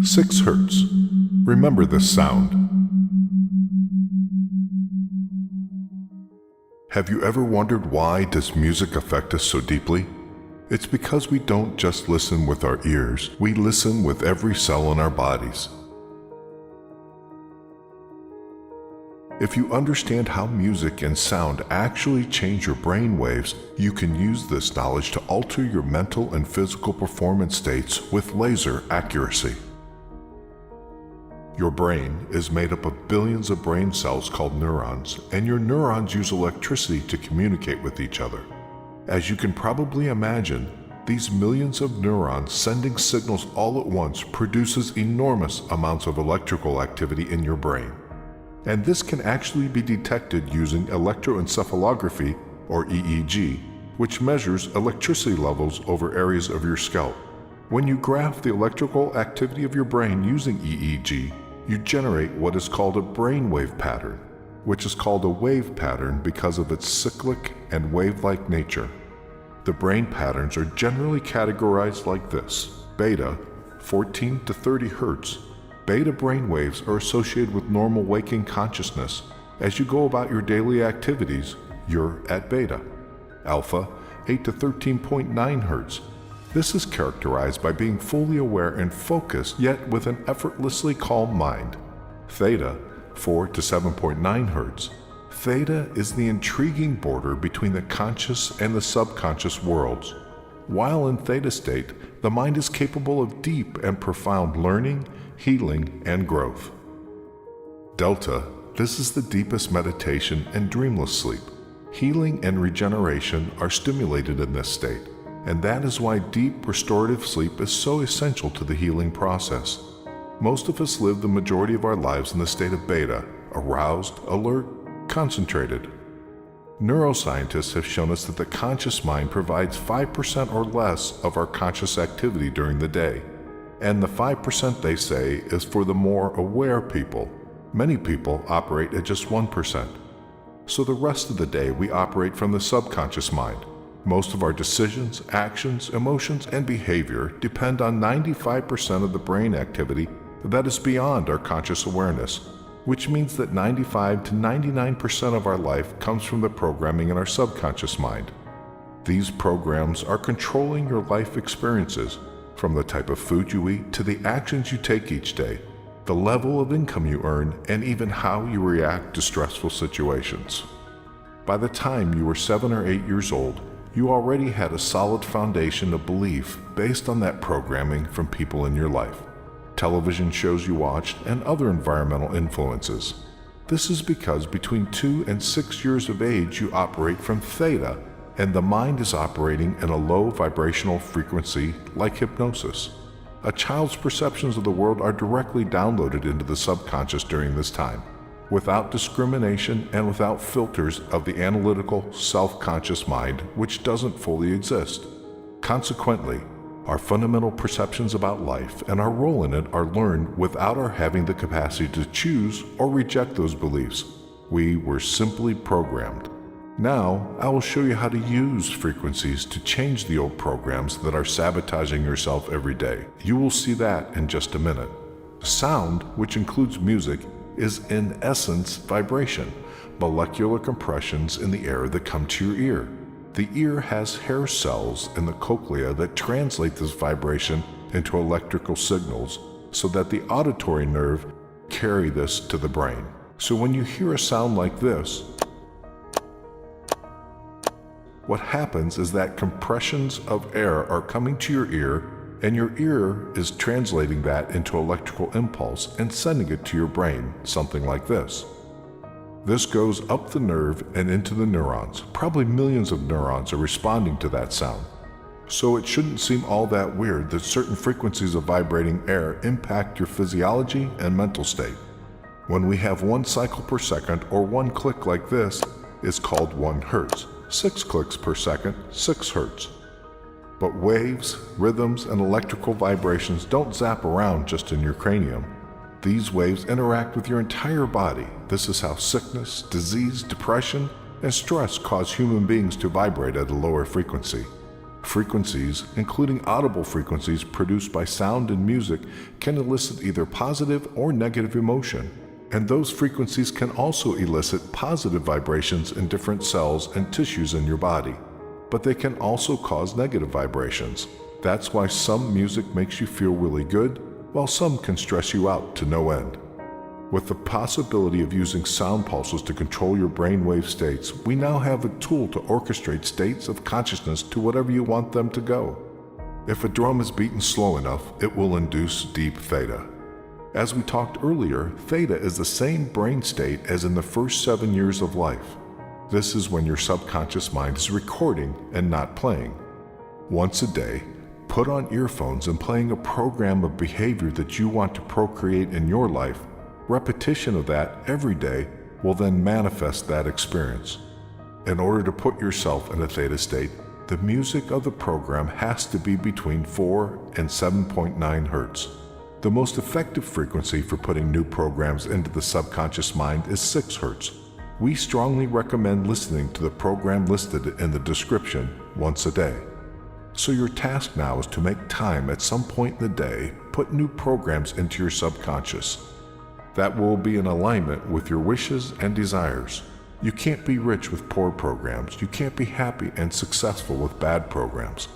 6 Hertz. Remember this sound. Have you ever wondered why does music affect us so deeply? It's because we don't just listen with our ears, we listen with every cell in our bodies. If you understand how music and sound actually change your brain waves, you can use this knowledge to alter your mental and physical performance states with laser accuracy. Your brain is made up of billions of brain cells called neurons, and your neurons use electricity to communicate with each other. As you can probably imagine, these millions of neurons sending signals all at once produces enormous amounts of electrical activity in your brain. And this can actually be detected using electroencephalography, or EEG, which measures electricity levels over areas of your scalp. When you graph the electrical activity of your brain using EEG, you generate what is called a brainwave pattern, which is called a wave pattern because of its cyclic and wave-like nature. The brain patterns are generally categorized like this: beta, 14 to 30 Hertz. Beta brain waves are associated with normal waking consciousness. As you go about your daily activities, you're at beta. Alpha, 8 to 13.9 Hertz. This is characterized by being fully aware and focused, yet with an effortlessly calm mind. Theta, 4 to 7.9 Hertz. Theta is the intriguing border between the conscious and the subconscious worlds. While in theta state, the mind is capable of deep and profound learning, healing, and growth. Delta, this is the deepest meditation and dreamless sleep. Healing and regeneration are stimulated in this state, and that is why deep restorative sleep is so essential to the healing process. Most of us live the majority of our lives in the state of beta, aroused, alert, concentrated. Neuroscientists have shown us that the conscious mind provides 5% or less of our conscious activity during the day. And the 5% they say is for the more aware people. Many people operate at just 1%. So the rest of the day we operate from the subconscious mind. Most of our decisions, actions, emotions, and behavior depend on 95% of the brain activity that is beyond our conscious awareness, which means that 95 to 99% of our life comes from the programming in our subconscious mind. These programs are controlling your life experiences, from the type of food you eat to the actions you take each day, the level of income you earn, and even how you react to stressful situations. By the time you were 7 or 8 years old, you already had a solid foundation of belief based on that programming from people in your life, television shows you watched, and other environmental influences. This is because between 2 and 6 years of age you operate from theta, and the mind is operating in a low vibrational frequency like hypnosis. A child's perceptions of the world are directly downloaded into the subconscious during this time, without discrimination and without filters of the analytical, self-conscious mind, which doesn't fully exist. Consequently, our fundamental perceptions about life and our role in it are learned without our having the capacity to choose or reject those beliefs. We were simply programmed. Now, I will show you how to use frequencies to change the old programs that are sabotaging yourself every day. You will see that in just a minute. Sound, which includes music, is in essence vibration, molecular compressions in the air that come to your ear. The ear has hair cells in the cochlea that translate this vibration into electrical signals so that the auditory nerve carry this to the brain. So when you hear a sound like this, what happens is that compressions of air are coming to your ear, and your ear is translating that into electrical impulse and sending it to your brain, something like this. This goes up the nerve and into the neurons. Probably millions of neurons are responding to that sound. So it shouldn't seem all that weird that certain frequencies of vibrating air impact your physiology and mental state. When we have 1 cycle per second or 1 click like this, is called 1 Hertz. 6 clicks per second, 6 Hertz. But waves, rhythms, and electrical vibrations don't zap around just in your cranium. These waves interact with your entire body. This is how sickness, disease, depression, and stress cause human beings to vibrate at a lower frequency. Frequencies, including audible frequencies produced by sound and music, can elicit either positive or negative emotion. And those frequencies can also elicit positive vibrations in different cells and tissues in your body. But they can also cause negative vibrations. That's why some music makes you feel really good, while some can stress you out to no end. With the possibility of using sound pulses to control your brainwave states, we now have a tool to orchestrate states of consciousness to whatever you want them to go. If a drum is beaten slow enough, it will induce deep theta. As we talked earlier, theta is the same brain state as in the first 7 years of life. This is when your subconscious mind is recording and not playing. Once a day, put on earphones and playing a program of behavior that you want to procreate in your life. Repetition of that every day will then manifest that experience. In order to put yourself in a theta state, the music of the program has to be between 4 and 7.9 hertz. The most effective frequency for putting new programs into the subconscious mind is 6 hertz. We strongly recommend listening to the program listed in the description once a day. So your task now is to make time at some point in the day, put new programs into your subconscious. That will be in alignment with your wishes and desires. You can't be rich with poor programs. You can't be happy and successful with bad programs.